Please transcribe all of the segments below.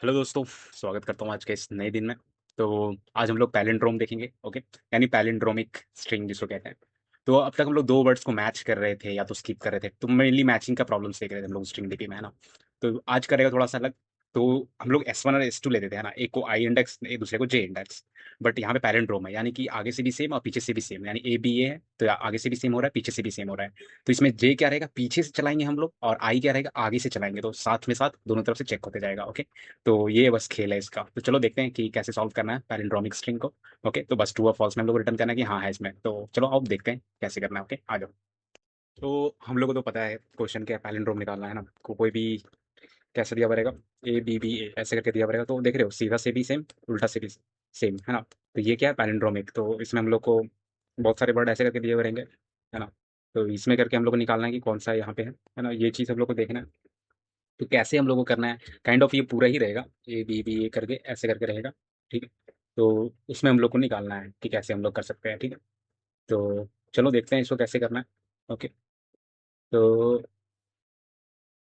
Hello दोस्तों, स्वागत करता हूँ आज के इस नए दिन में। तो आज हम लोग पैलिंड्रोम देखेंगे। ओके, यानी पैलिंड्रोमिक स्ट्रिंग जिसको कहते हैं। तो अब तक हम लोग दो वर्ड्स को मैच कर रहे थे या तो स्किप कर रहे थे, तो मेनली मैचिंग का प्रॉब्लम देख रहे थे हम लोग स्ट्रिंग डीपी में, है ना। तो आज करेगा थोड़ा सा अलग। तो हम लोग S1 और S2 लेते थे, है ना, एक को आई इंडेक्स एक दूसरे को जे इंडेक्स। बट यहाँ पे पैलिंड्रोम है, यानी कि आगे से भी सेम और पीछे से भी सेम, यानी ए बी ए है तो आगे से भी सेम हो रहा है, पीछे से भी सेम हो रहा है। तो इसमें जे क्या रहेगा, पीछे से चलाएंगे हम लोग, और आई क्या रहेगा, आगे से चलाएंगे, तो साथ में साथ दोनों तरफ से चेक होते जाएगा। ओके, तो ये बस खेल है इसका। तो चलो देखते हैं कि कैसे सॉल्व करना है पैलिंड्रोमिक स्ट्रिंग को। ओके, तो बस ट्रू और फॉल्स में हम लोग रिटर्न करना है कि हाँ है इसमें। तो चलो अब देखते हैं कैसे करना है। ओके, आ जाओ। तो हम लोग को तो पता है क्वेश्चन क्या है, पैलिंड्रोम निकालना है ना। कोई भी कैसे दिया पड़ेगा, ए बी बी ए ऐसे करके दिया पड़ेगा। तो देख रहे हो, सीधा से भी सेम, उल्टा से भी सेम, है ना। तो ये क्या है, पैलिंड्रोमिक। तो इसमें हम लोग को बहुत सारे वर्ड ऐसे करके दिए हुए रहेंगे, है ना। तो इसमें करके हम लोग को निकालना है कि कौन सा यहाँ पे है ना। ये चीज़ हम लोग को देखना है। तो कैसे हम लोग को करना है, काइंड ऑफ ये पूरा ही रहेगा, ए बी बी ए करके ऐसे करके रहेगा। ठीक है, तो उसमें हम लोग को निकालना है कि कैसे हम लोग कर सकते हैं। ठीक है, तो चलो देखते हैं इसको कैसे करना है। ओके, तो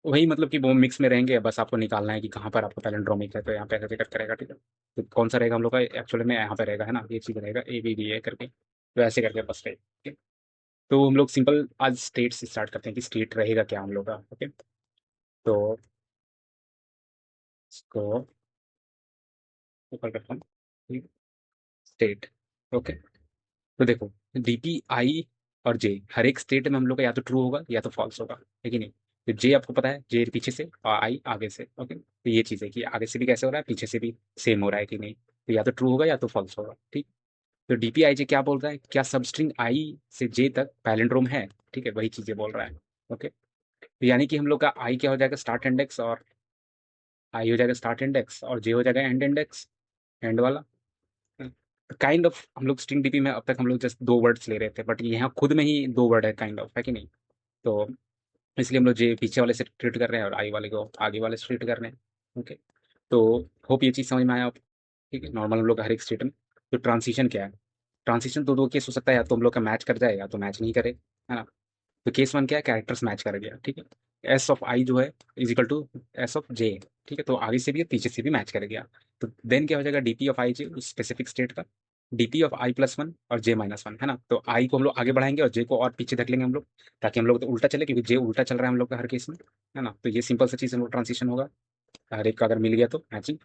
वही मतलब कि वो मिक्स में रहेंगे, बस आपको निकालना है कि कहाँ पर आपको पैलिंड्रोमिक है, तो यहाँ पे ऐसे करके रहेगा। ठीक है, तो कौन सा रहेगा हम लोग का, एक्चुअली में यहाँ पे रहेगा, है ना, ये चीज़ रहेगा ए बी बी ए करके, तो ऐसे करके बस रहेगा। ठीक है, तो हम लोग सिंपल आज स्टेट से स्टार्ट करते हैं कि स्टेट रहेगा क्या हम लोग का। ओके, तो इसको ऊपर करता हूँ, स्टेट। ओके, तो देखो, डीपी आई और जे हर एक स्टेट में हम लोग का या तो ट्रू होगा या तो फॉल्स होगा, है कि नहीं। तो जे आपको पता है, जे पीछे से और आई आगे से। ओके, तो ये चीज़ है कि आगे से भी कैसे हो रहा है, पीछे से भी सेम हो रहा है कि नहीं। तो या तो ट्रू होगा या तो फॉल्स होगा। ठीक, तो डीपी आई जे क्या बोल रहा है, क्या सबस्ट्रिंग आई से जे तक पैलिंड्रोम है। ठीक है, वही चीज़ें बोल रहा है। ओके, तो यानी कि हम लोग का आई क्या हो जाएगा, स्टार्ट इंडेक्स, और आई हो जाएगा स्टार्ट इंडेक्स, और जे हो जाएगा एंड इंडेक्स, एंड वाला। काइंड ऑफ हम लोग स्ट्रिंग डीपी में अब तक हम लोग जस्ट दो वर्ड्स ले रहे थे, बट यहाँ खुद में ही दो वर्ड है, काइंड ऑफ, है कि नहीं। तो इसलिए हम लोग जे पीछे वाले से ट्रीट कर रहे हैं और आई वाले को आगे वाले से ट्रीट कर रहे हैं। ओके, तो होप ये चीज़ समझ में आया आप। ठीक है, नॉर्मल हम लोग हर एक स्टेट में। तो ट्रांसिशन क्या है, ट्रांसिशन तो दो केस हो सकता है, या तो हम लोग का मैच कर जाएगा तो मैच नहीं करे, है ना। तो केस वन क्या है, कैरेक्टर्स मैच कर गया। ठीक है, एस ऑफ आई जो है is equal to s of j. ठीक है, तो आगे से भी और पीछे से भी मैच कर गया। तो देन क्या हो जाएगा, डीपी ऑफ आई जे उस स्पेसिफिक स्टेट का, DP of I plus one और जे माइनस वन, है ना। तो आई को हम लोग आगे बढ़ाएंगे और जे को और पीछे धकेलेंगे हम लोग, ताकि हम लोग तो उल्टा चले, क्योंकि जे उल्टा चल रहा है हम लोग का हर केस में, है ना। तो ये सिंपल सा चीज़ हम लोग ट्रांसिशन होगा, हर एक का अगर मिल गया तो मैचिंग।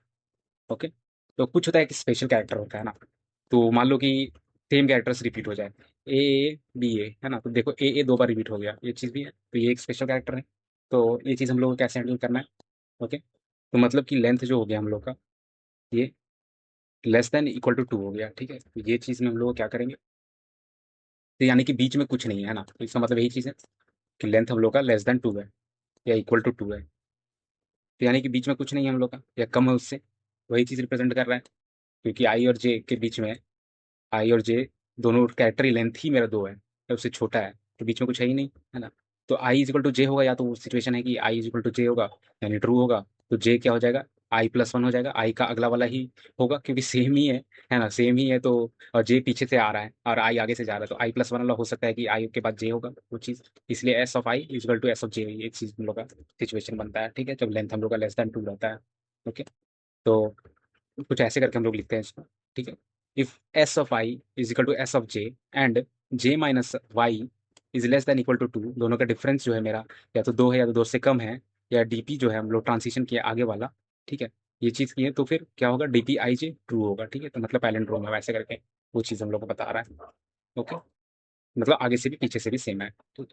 ओके, तो कुछ होता है कि स्पेशल कैरेक्टर होता है ना। तो मान लो कि सेम कैरेक्टर्स रिपीट हो जाए, ए बी ए, है ना। तो देखो ए दो बार रिपीट हो गया, ये चीज़ भी है, तो ये एक स्पेशल कैरेक्टर है। तो ये चीज़ हम लोग को कैसे हैंडल करना है। ओके, तो मतलब कि लेंथ जो हो गया हम लोग का, ये less than equal to two हो गया। ठीक है, तो ये चीज़ में हम लोग क्या करेंगे, तो यानी कि बीच में कुछ नहीं है ना, तो इसका मतलब यही चीज़ है कि लेंथ हम लोग का लेस देन टू है या इक्वल टू टू है। तो यानी कि बीच में कुछ नहीं है हम लोग का, या कम है उससे, वही चीज़ रिप्रेजेंट कर रहा है। क्योंकि आई और जे के बीच में, आई और जे दोनों कैरेक्टर ही लेंथ ही मेरा दो है, तो उससे छोटा है, तो बीच में कुछ है ही नहीं, है ना। तो आई इज इक्वल टू जे होगा, या तो वो सिचुएशन है कि आई इज इक्वल टू जे होगा, यानी ट्रू होगा। तो जे क्या हो जाएगा, आई प्लस वन हो जाएगा, आई का अगला वाला ही होगा, क्योंकि सेम ही है ना, सेम ही है। तो और जे पीछे से आ रहा है और आई आगे से जा रहा है, तो आई प्लस वन वाला हो सकता है कि आई के बाद जे होगा वो चीज़। इसलिए s of i is equal to s of j, एक चीज़ हम लोग का सिचुएशन बनता है। ठीक है, जब लेंथ हम लोग का लेस देन टू रहता है। ओके, तो कुछ ऐसे करके हम लोग लिखते हैं इसको। ठीक है, if s of i is equal to s of j and j minus y is less than equal to two, दोनों का डिफरेंस जो है मेरा या तो दो है या तो दो से कम है, या डीपी जो है हम लोग ट्रांसिशन किया आगे वाला, ठीक है, ये चीज़ की है, तो फिर क्या होगा, डीपी आई जे ट्रू होगा। ठीक है, तो मतलब पैलेंड्रोम है, वैसे करके वो चीज़ हम लोग को बता रहा है। ओके, मतलब आगे से भी पीछे से भी सेम है। ठीक,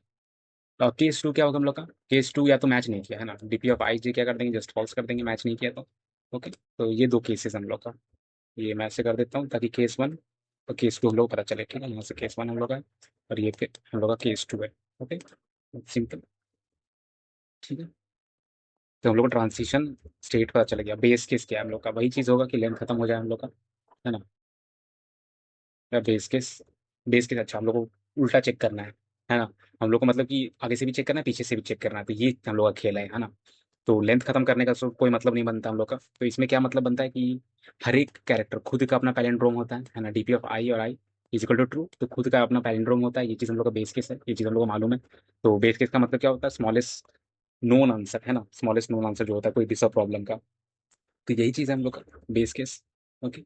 तो केस टू क्या होगा हम लोग का, केस टू या तो मैच नहीं किया, है ना, डीपी ऑफ आई जे क्या कर देंगे, जस्ट फॉल्स कर देंगे, मैच नहीं किया तो। ओके, तो ये दो केसेस हम लोग का, ये मैं ऐसे कर देता हूँ ताकि केस वन और केस टू हम लोग को पता चले। ठीक है, यहाँ से केस वन हम लोग का है और ये फिर हम लोग का केस टू है। Okay, simple. ठीक है, तो हम लोग को ट्रांजिशन स्टेट पता चल गया। बेस केस क्या है हम लोग का, वही चीज़ होगा कि लेंथ खत्म हो जाए हम लोग का, है ना। या बेस केस, बेस केस अच्छा हम लोग को उल्टा चेक करना है ना। हम लोग को मतलब कि आगे से भी चेक करना है, पीछे से भी चेक करना है, तो ये हम लोग का खेल है ना। तो लेंथ खत्म करने का कोई मतलब नहीं बनता हम लोग का। तो इसमें क्या मतलब बनता है कि हर एक कैरेक्टर खुद का अपना पैलिंड्रोम होता है ना, डीपी ऑफ आई और आई इज इक्वल टू ट्रू, तो खुद का अपना पैलिंड्रोम होता है। ये चीज़ हम लोग का बेस केस है, ये चीज़ हम लोग को मालूम है। तो बेस केस का मतलब क्या होता है, स्मॉलेस्ट नोन आंसर, है ना, स्मॉलेस्ट नोन आंसर जो होता है कोई भी सब प्रॉब्लम का। तो यही चीज़ है हम लोग का बेस केस। ओके।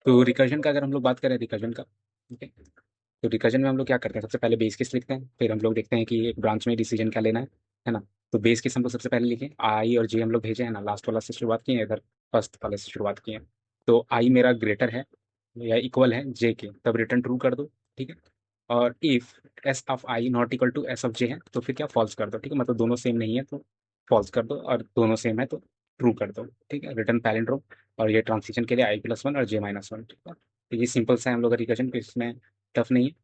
तो रिकर्जन का अगर हम लोग बात करें रिकर्जन का, ओके, तो रिकर्जन में हम लोग क्या करते हैं, सबसे पहले बेस केस लिखते हैं, फिर हम लोग देखते हैं कि एक ब्रांच में डिसीजन क्या लेना है ना। तो बेस केस हम लोग सबसे पहले लिखें, आई और जे हम लोग भेजे हैं ना, लास्ट वाला से शुरुआत किए हैं, इधर फर्स्ट वाले से शुरुआत किए हैं। तो आई मेरा ग्रेटर है या इक्वल है जे के, तब रिटर्न ट्रू कर दो, ठीक है। और if s of i not equal to s of j है तो फिर क्या फॉल्स कर दो, ठीक है, मतलब दोनों सेम नहीं है तो फॉल्स कर दो, और दोनों सेम है तो ट्रू कर दो, ठीक है, रिटर्न पैरेंट। और ये ट्रांजिशन के लिए i+1 और j-1, ठीक है। तो ये सिंपल सा है हम लोग का रिकर्जन, तो इसमें टफ नहीं है।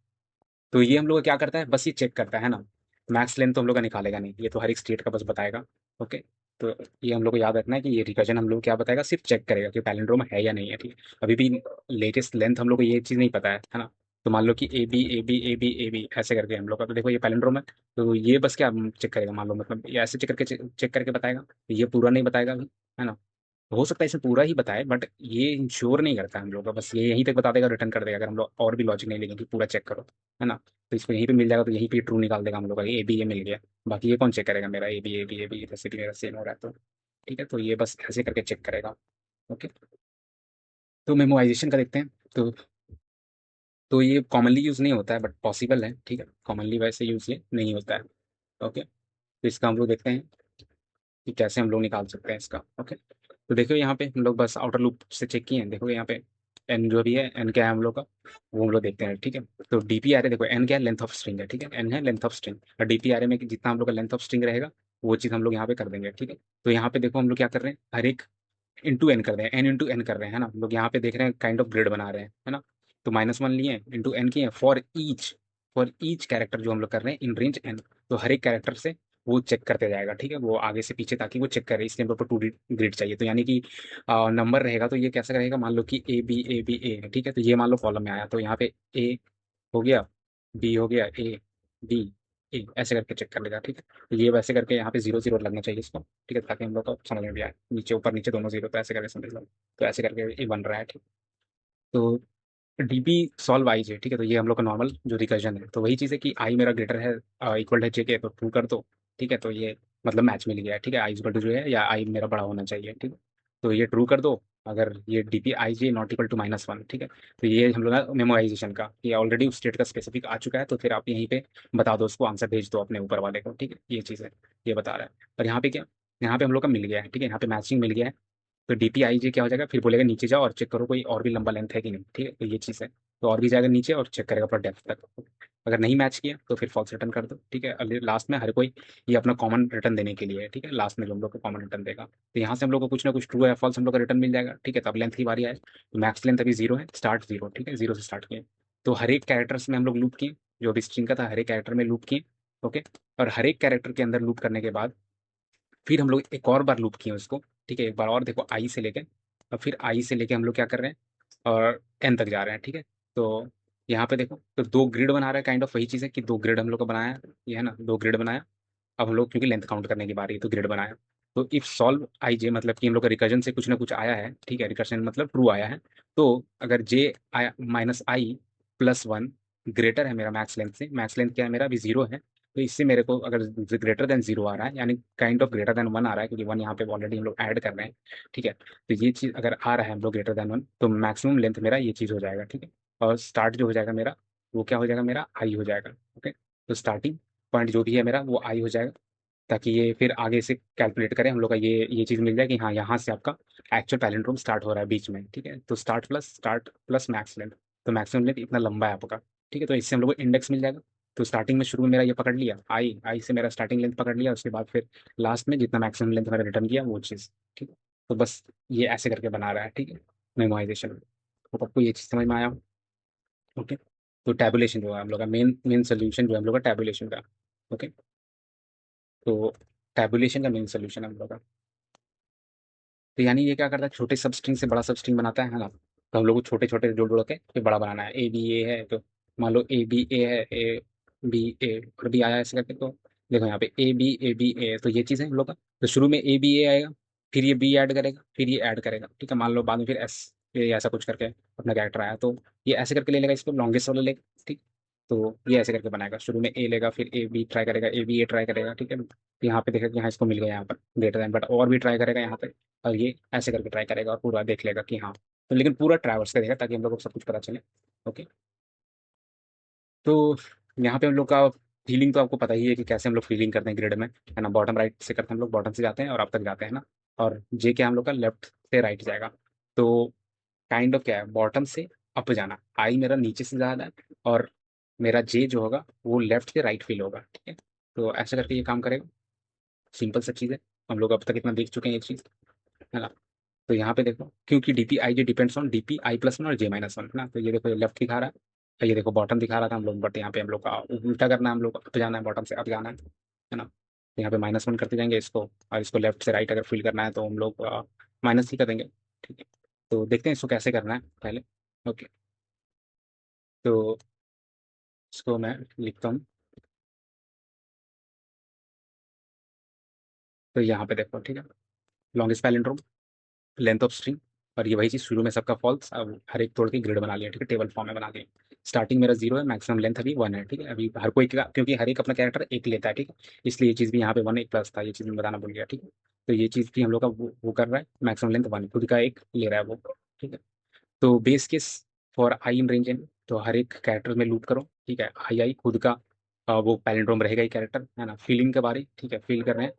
तो ये हम लोग का क्या करता है, बस ये चेक करता है ना, मैक्स लेंथ तो हम लोग का निकालेगा नहीं, ये तो हर एक स्टेट का बस बताएगा। ओके। तो ये हम लोग को याद रखना है कि ये रिकर्जन हम लोग क्या बताएगा, सिर्फ चेक करेगा कि पैलिंड्रोम है या नहीं है, ठीक है। अभी भी लेटेस्ट लेंथ हम लोग को ये चीज़ नहीं पता है ना। तो मान लो कि ए बी ऐसे करके हम लोग का, तो देखो ये पैलिंड्रोम है, तो ये बस क्या चेक करेगा, मान लो मतलब ये ऐसे चेक करके बताएगा, तो ये पूरा नहीं बताएगा अभी, है ना। हो सकता है इसे पूरा ही बताए, बट ये इंश्योर नहीं करता है हम लोग का, बस ये यहीं तक बता देगा, रिटर्न कर देगा, अगर हम लोग और भी लॉजिक नहीं लेंगे कि पूरा चेक करो, है ना। तो इसको यहीं पे मिल जाएगा, तो यहीं पे ट्रू निकाल देगा हम लोग का, ए बी ए मिल गया। बाकी ये कौन चेक करेगा, मेरा ए बी जैसे कि मेरा सेम हो रहा है तो, ठीक है, तो ये बस ऐसे करके चेक करेगा। ओके। तो मेमोराइजेशन का देखते हैं। तो ये कॉमनली यूज़ नहीं होता है, बट पॉसिबल है, ठीक है, कॉमनली वैसे यूज़ ये नहीं होता है। ओके। तो इसका हम लोग देखते हैं कि कैसे हम लोग निकाल सकते हैं इसका। ओके। तो देखो यहाँ पे हम लोग बस आउटर लूप से चेक किए हैं, देखो यहाँ पे एन जो भी है, एन क्या है हम लोग का, वो हम लोग देखते हैं, ठीक है। तो डीपी आर देखो, एन क्या है, लेंथ ऑफ स्ट्रिंग है, ठीक है, एन है लेंथ ऑफ स्ट्रिंग, और डीपी आर में जितना हम लोग का लेंथ ऑफ स्ट्रिंग रहेगा वो चीज़ हम लोग यहाँ पे कर देंगे, ठीक है। तो यहाँ पे देखो हम लोग क्या कर रहे हैं, हर एक इंटू एन कर रहे हैं, एन इंटू एन कर रहे हैं, है ना, हम लोग यहाँ पे देख रहे हैं काइंड ऑफ ग्रिड बना रहे हैं, है ना। तो -1 लिए इंटू एन किए, फॉर ईच कैरेक्टर जो हम लोग कर रहे हैं इन रेंज एन, तो हर एक कैरेक्टर से वो चेक करते जाएगा, ठीक है, वो आगे से पीछे, ताकि वो चेक करे, इसलिए हम लोग को 2 ग्रिड चाहिए, तो यानी कि नंबर रहेगा तो ये कैसा रहेगा, मान लो कि ए बी ए है, ठीक है, तो ये मान लो कॉलम में आया, तो यहाँ पे ए हो गया, बी हो गया, ए बी ए, ऐसे करके चेक कर लेगा, ठीक है। तो ये वैसे करके यहाँ पे 0 0 लगना चाहिए इसको, ठीक है, ताकि हम लोग को समझ में भी आए, नीचे ऊपर नीचे दोनों जीरो, तो ऐसे करके समझ लो। तो ऐसे करके ये बन रहा है, ठीक। तो डीपी सॉल्व आई जे, ठीक है, तो ये हम लोग का नॉर्मल जो रिकर्जन है, तो वही चीज़ है कि आई मेरा ग्रेटर है इक्वल है जे के, तो ट्रू कर दो, ठीक है, तो ये मतलब मैच मिल गया है, ठीक है, आई इक्वल टू जो है या आई मेरा बड़ा होना चाहिए, ठीक है। तो ये ट्रू कर दो, अगर ये d p i j not equal to -1, ठीक है। तो ये हम लोग का मेमोराइजेशन का, ये ऑलरेडी उस स्टेट का स्पेसिफिक आ चुका है, तो फिर आप यहीं पे बता दो, उसको आंसर भेज दो अपने ऊपर वाले को, ठीक है, ये चीज़ है, ये बता रहा है। और यहाँ पे क्या, यहाँ पे हम लोग का मिल गया है, ठीक है, यहाँ पे मैचिंग मिल गया है। तो डीपीआईजे क्या हो जाएगा, फिर बोलेगा नीचे जाओ और चेक करो कोई और भी लंबा लेंथ है कि नहीं, ठीक है, तो ये चीज़ है। तो और भी जाएगा नीचे और चेक करेगा पूरा डेप्थ तक, अगर नहीं मैच किया तो फिर फॉल्स रिटर्न कर दो, ठीक है। लास्ट में हर कोई ये अपना कॉमन रिटर्न देने के लिए है, ठीक है, लास्ट में जो हम लोग को कॉमन रिटर्न देगा, तो यहाँ से हम लोग को कुछ ना कुछ ट्रू है फॉल्स हम लोग का रिटर्न मिल जाएगा, ठीक है। तब लेंथ की बारी आए, तो मैक्स लेंथ अभी 0 है, स्टार्ट 0, ठीक है, 0 से स्टार्ट किए। तो हर एक कैरेक्टर्स में हम लोग लूप किए, जो भी स्ट्रिंग का था हर एक कैरेक्टर में लूप किए। ओके। और हर एक कैरेक्टर के अंदर लूप करने के बाद फिर हम लोग एक और बार लूप किए उसको, ठीक है, एक बार और देखो आई से लेके, और फिर आई से लेके हम लोग क्या कर रहे हैं, और एन तक जा रहे हैं, ठीक है। तो यहाँ पे देखो, तो 2 ग्रिड बना रहा है, काइंड ऑफ वही चीज़ है कि 2 ग्रिड हम लोग को बनाया है, ये है ना, 2 ग्रिड बनाया। अब हम लोग क्योंकि लेंथ काउंट करने की बारी है तो ग्रिड बनाया। तो इफ सॉल्व आई जे मतलब कि हम लोग का रिकर्जन से कुछ ना कुछ आया है, ठीक है, रिकर्जन मतलब ट्रू आया है। तो अगर जे आई -i+1 ग्रेटर है मेरा मैक्स लेंथ से, मैक्स लेंथ क्या है मेरा, अभी 0 है, तो इससे मेरे को अगर ग्रेटर देन 0 आ रहा है, यानी काइंड ऑफ ग्रेटर देन 1 आ रहा है, क्योंकि 1 यहाँ पे ऑलरेडी हम लोग ऐड कर रहे हैं, ठीक है। तो ये चीज़ अगर आ रहा है हम लोग ग्रेटर देन 1, तो मैक्सिमम लेंथ मेरा ये चीज़ हो जाएगा, ठीक है। और स्टार्ट जो हो जाएगा मेरा, वो क्या हो जाएगा, मेरा आई हो जाएगा। ओके। तो स्टार्टिंग पॉइंट जो भी है मेरा वो आई हो जाएगा, ताकि ये फिर आगे से कैलकुलेट करें हम लोग का, ये चीज़ मिल जाए कि हाँ यहाँ से आपका एक्चुअल पैरेंट्रोम स्टार्ट हो रहा है बीच में, ठीक है। तो स्टार्ट प्लस मैक्स लेंथ, तो मैक्सिमम लेंथ इतना लंबा है आपका, ठीक है। तो इससे हम लोग को इंडेक्स मिल जाएगा। तो स्टार्टिंग में शुरू में मेरा ये पकड़ लिया, आई से मेरा स्टार्टिंग लेंथ पकड़ लिया, उसके बाद फिर लास्ट में जितना मैक्सिमम लेंथ मैंने रिटर्न किया वो चीज़, ठीक है। तो बस ये ऐसे करके बना रहा है, ठीक है, मेमोराइजेशन। तो आपको ये चीज़ समझ में आया। ओके। तो टैबुलेशन जो है हम लोग का मेन मेन सोल्यूशन जो है हम लोग का टैबुलेशन का। ओके। तो टैबुलेशन का मेन सोल्यूशन है हम लोग का। तो यानी ये क्या करता है, छोटे सब स्ट्रिंग से बड़ा सब स्ट्रिंग बनाता है ना। तो हम लोग को छोटे छोटे जोड़ जोड़ के फिर बड़ा बनाना है, ए बी ए है तो मान लो ए बी ए है, ए बी ए और बी आया ऐसे करके, तो देखो यहाँ पे ए बी ए, तो ये चीज़ है हम लोग का। तो शुरू में ए बी ए आएगा, फिर ये बी ऐड करेगा, फिर ये ऐड करेगा, ठीक है, मान लो बाद में फिर एस, ये ऐसा कुछ करके अपना कैरेक्टर आया, तो ये ऐसे करके ले लेगा, इसको लॉन्गेस्ट वाला लेगा, ठीक। तो ये ऐसे करके बनाएगा, शुरू में ए लेगा, फिर ए बी ट्राई करेगा, ए बी ए ट्राई करेगा, ठीक है। तो यहाँ पे देखा कि हाँ इसको मिल गया यहाँ पर ग्रेटर देन, बट और भी ट्राई करेगा यहाँ पे, और ये ऐसे करके ट्राई करेगा और पूरा देख लेगा कि हाँ। तो लेकिन पूरा ट्रैवर्स करेगा ताकि हम लोग को सब कुछ पता चले। ओके। तो यहाँ पे हम लोग का फीलिंग तो आपको पता ही है कि कैसे हम लोग फीलिंग करते हैं ग्रिड में, है ना। बॉटम राइट से करते हैं हम लोग, बॉटम से जाते हैं और अब तक जाते हैं ना। और जे क्या हम लोग का लेफ्ट से राइट जाएगा। तो काइंड ऑफ क्या है, बॉटम से अप जाना, आई मेरा नीचे से ज्यादा है, और मेरा जे जो होगा वो लेफ्ट से राइट फील होगा, ठीक है। तो ऐसा करके ये काम करेगा। सिंपल सा चीज़ है, हम लोग अब तक इतना देख चुके हैं ये चीज़, है ना। तो यहाँ पे देखो, क्योंकि DP I j depends on DP I plus one और जे माइनस वन, है ना। तो ये देखो, ये लेफ्ट दिखा रहा है, और ये देखो बॉटम दिखा रहा था हम लोग, बट यहाँ पे हम लोग का उल्टा करना है, हम लोग अप जाना है, बॉटम से अप जाना है ना। तो यहाँ पे माइनस वन करते जाएंगे इसको, और इसको लेफ्ट से राइट अगर फिल करना है तो हम लोग माइनस ही करेंगे, ठीक है। तो देखते हैं इसको कैसे करना है पहले। ओके। तो इसको मैं लिखता हूँ। तो यहाँ पे देखो, ठीक है, longest palindrome, length of string, और ये वही चीज़ शुरू में सबका फॉल्स, अब हर एक तोड़ के ग्रिड बना लिया, ठीक है, टेबल फॉर्म में बना दिया। स्टार्टिंग मेरा जीरो है, मैक्सिमम लेंथ अभी वन है, ठीक है। अभी हर कोई क्योंकि हर एक अपना कैरेक्टर एक लेता है, ठीक है, इसलिए ये चीज़ भी यहाँ पे वन एक प्लस था, ये चीज़ मैं बताना भूल गया, ठीक है। तो ये चीज़ भी हम लोग का वो कर रहा है, मैक्सिमम लेंथ वन खुद का एक ले रहा है वो, ठीक है। तो base case for i in range n, तो हर एक कैरेक्टर में लूप करो, ठीक है। आई आई खुद का वो पैलिंड्रोम रहेगा ही कैरेक्टर, है ना। फीलिंग के बारे, ठीक है, फील कर रहे हैं,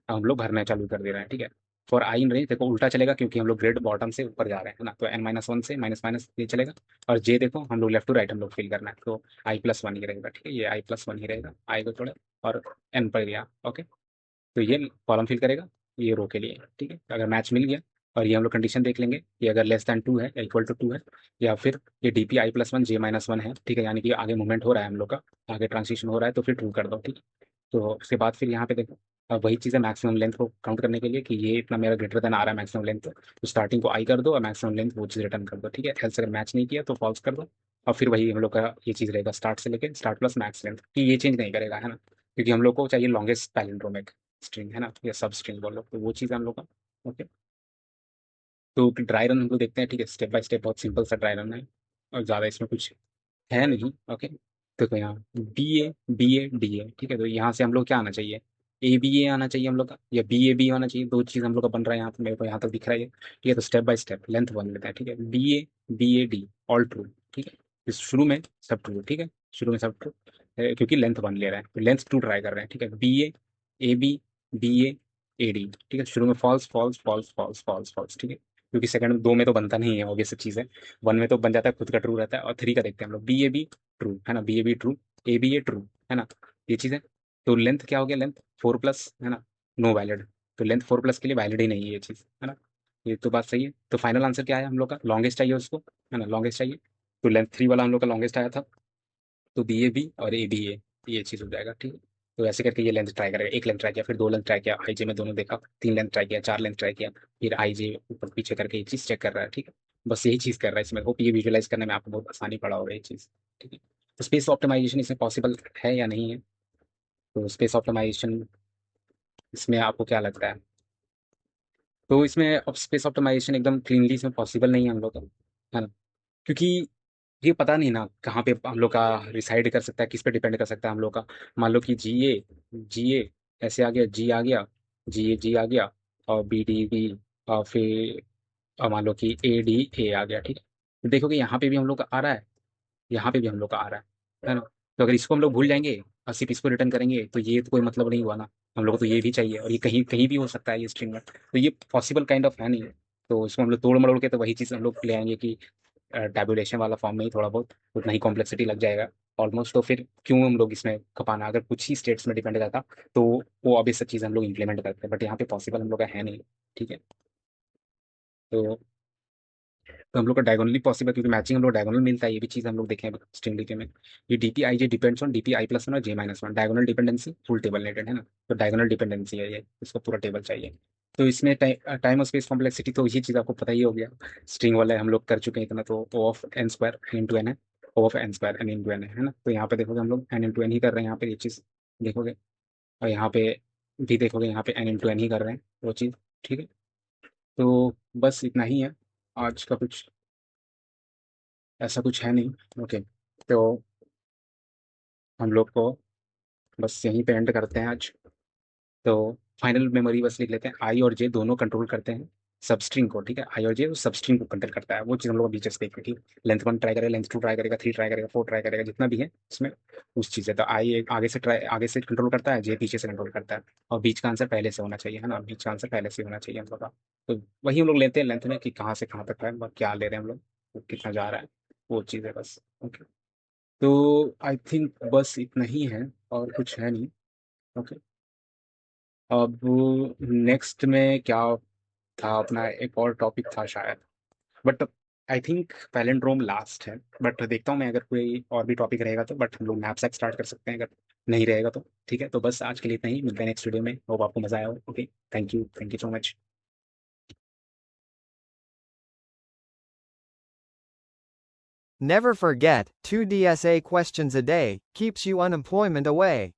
हम लोग भरना चालू कर दे रहे हैं, ठीक है। फॉर आई इन रेंज देखो उल्टा चलेगा, क्योंकि हम लोग ग्रेड बॉटम से ऊपर जा रहे हैं, है ना। तो एन माइनस वन से माइनस माइनस ये चलेगा, और जे देखो हम लोग लेफ्ट टू राइट हम लोग फील करना है, तो आई प्लस वन ही रहेगा, ठीक है। ये आई प्लस वन ही रहेगा, आई को छोड़े, और एन पर गया, ओके। तो ये कॉलम फिल करेगा, ये रो के लिए, ठीक है। अगर मैच मिल गया, और ये हम लोग कंडीशन देख लेंगे कि अगर लेस दैन टू है या इक्वल टू टू है, या फिर ये d p i plus one J minus one है, ठीक है, यानी कि आगे मूवमेंट हो रहा है हम लोग का, आगे ट्रांसिशन हो रहा है, तो फिर ट्रू कर दो, ठीक है। तो उसके बाद फिर यहाँ पे देखो, अब वही चीज़ है मैक्सिमम लेंथ को काउंट करने के लिए कि ये इतना मेरा ग्रेटर देन आ रहा है मैक्सिमम लेंथ, तो स्टार्टिंग को आई कर दो और मैक्सिमम लेंथ वो चीज़ रिटर्न कर दो, ठीक है। एल्स अगर मैच नहीं किया तो फॉल्स कर दो, और फिर वही हम लोग का ये चीज़ रहेगा स्टार्ट से लेके स्टार्ट प्लस मैक्स लेंथ, कि ये चेंज नहीं करेगा, है ना, क्योंकि हम लोग को चाहिए लॉन्गेस्ट पैलिंड्रोमिक स्ट्रिंग, है ना, या सब स्ट्रिंग बोलो, तो वो चीज़ है हम लोग का। ओके। तो ड्राई रन हम लोग देखते हैं, ठीक है, स्टेप बाय स्टेप, बहुत सिंपल सा ड्राई रन है, और ज़्यादा इसमें कुछ है नहीं। ओके। देखो यहाँ बी ए ठीक है, तो यहाँ से हम लोग क्या आना चाहिए, ए बी ए आना चाहिए हम लोग का, या बी ए बी आना चाहिए, दो चीज़ हम लोग का बन रहा है यहाँ पे, मेरे को यहाँ तक दिख रहा है ये, ठीक है। तो step by step length one लेते हैं, ठीक है, b a d all true, ठीक है। इस शुरू में सब ट्रू, ठीक है, शुरू में सब ट्रू, क्योंकि लेंथ वन ले रहा है, तो लेंथ टू ट्राई कर रहे हैं, ठीक है। ए बी ए डी, ठीक है, शुरू में false false false false false false, ठीक है, क्योंकि सेकंड दो में तो बनता नहीं है, ऑब्वियस चीज़ है, वन में तो बन जाता है, खुद का ट्रू रहता है, और थ्री का देखते हैं हम लोग, बी ए बी ट्रू, है ना, b a b true, a b a true, है ना, ये चीज़ है। तो लेंथ क्या हो गया, लेंथ फोर प्लस, है ना, नो वैलिड, तो लेंथ फोर प्लस के लिए वैलिड ही नहीं है ये चीज़, है ना। ये तो बात सही है। तो फाइनल आंसर क्या है हम लोग का, लॉन्गेस्ट चाहिए उसको, है ना, लॉन्गेस्ट चाहिए, तो लेंथ थ्री वाला हम लोग का लॉन्गेस्ट आया था, तो बी ए बी और ए बी ए, ये चीज़ हो जाएगा, ठीक है। तो ऐसे करके ये लेंथ ट्राई करेगा, एक लेंथ ट्राई किया, फिर दो लेंथ ट्राई किया, आई जे में दोनों देखा, तीन लेंथ ट्राई किया, चार लेंथ ट्राई किया, फिर आई जे ऊपर पीछे करके ये चीज़ चेक कर रहा है, ठीक है। बस यही चीज़ कर रहा है इसमें, होप ये विजुअलाइज करने में आपको बहुत आसानी पड़ा होगा ये चीज़, ठीक है। तो स्पेस ऑप्टिमाइजेशन इसमें पॉसिबल है या नहीं है, तो स्पेस ऑप्टिमाइजेशन इसमें आपको क्या लगता है। तो इसमें अब स्पेस ऑप्टिमाइजेशन एकदम क्लीनली इसमें पॉसिबल नहीं है हम लोग का, है ना, क्योंकि ये पता नहीं ना कहाँ पे हम लोग का रिसाइड कर सकता है, किस पे डिपेंड कर सकता है हम लोग का। मान लो कि जी ए ऐसे आ गया, जी आ गया, जी आ गया, और बी डी बी, और फिर मान लो कि ए डी ए आ गया, ठीक है। तो देखोगे यहाँ पे भी हम लोग का आ रहा है, यहाँ पे भी हम लोग का आ रहा है ना। तो अगर इसको हम लोग भूल जाएंगे और सिर्फ इसको रिटर्न करेंगे, तो ये तो कोई मतलब नहीं हुआ ना, हम लोग को तो ये भी चाहिए, और ये कहीं कहीं भी हो सकता है ये स्ट्रिंग में, तो ये पॉसिबल काइंड ऑफ है नहीं। तो इसको हम लोग तोड़ मरोड़ के तो वही चीज़ हम लोग ले आएंगे कि टैबुलेशन वाला फॉर्म में ही थोड़ा बहुत उतना ही कॉम्प्लेक्सिटी लग जाएगा ऑलमोस्ट, तो फिर क्यों हम लोग इसमें खपाना, अगर कुछ ही स्टेट्स में डिपेंड रहता तो वो ऑब्वियस चीज़ हम लोग इंप्लीमेंट करते हैं, बट यहाँ पे पॉसिबल हम लोग का है नहीं, ठीक है। तो तो हम लोग का डायगोनली पॉसिबल, क्योंकि मैचिंग हम लोग डायगोनल मिलता है, ये भी चीज़ हम लोग देखें स्ट्रिंग डीके में। ये d p i j depends on d p i plus one और j minus one, diagonal dependency full table नेटेड, है ना। तो डायगोनल डिपेंडेंसी है ये, इसको पूरा टेबल चाहिए। तो इसमें टाइम और स्पेस कॉम्प्लेक्सिटी तो ये चीज़ आपको पता ही हो गया, स्ट्रिंग वाले हम लोग कर चुके हैं इतना, तो O of n square n to n है, O of n square n into n है ना। तो यहाँ पे देखोगे हम लोग एन इन टू एन ही कर रहे हैं, यहाँ पे ये चीज़ देखोगे, और यहाँ पे भी देखोगे, यहाँ पे एन इन टू एन ही कर रहे हैं वो चीज़, ठीक है। तो बस इतना ही है, आज का कुछ ऐसा कुछ है नहीं। ओके। तो हम लोग को बस यहीं पे एंड करते हैं आज। तो फाइनल मेमोरी बस लिख लेते हैं, आई और जे दोनों कंट्रोल करते हैं सबस्ट्रिंग को, ठीक है, आई और जे उस सबस्ट्रिंग को कंट्रोल करता है, वो चीज़ हम लोग बीच से देखें, ठीक। लेंथ 1 ट्राई करेगा, लेंथ 2 ट्राई करेगा, 3 ट्राई करेगा, 4 ट्राई करेगा, जितना भी है उसमें उस चीज़ है। तो आई एक आगे से कंट्रोल करता है, जे पीछे से कंट्रोल करता है, और बीच का आंसर पहले से होना चाहिए, है ना, बीच का आंसर पहले से होना चाहिए हम लोग का। तो वही हम लोग लेते हैं लेंथ में कि कहाँ से कहाँ तक है, मतलब क्या ले रहे हैं हम लोग, वो कितना जा रहा है, वो चीज़ है बस। ओके, तो आई थिंक बस इतना ही है, और कुछ है नहीं। ओके, अब नेक्स्ट में क्या था अपना, एक और टॉपिक था शायद, but I think palindrome last है। बट देखता हूँ मैं, अगर कोई और भी टॉपिक रहेगा तो, बट हम लोग मैप से स्टार्ट कर सकते हैं, अगर नहीं रहेगा तो ठीक है। तो बस आज के लिए इतना ही, मिलते हैं नेक्स्ट वीडियो में, होप आपको मजा आया हो। Okay, thank you so much. Never forget, 2 DSA questions a day keeps you unemployment away.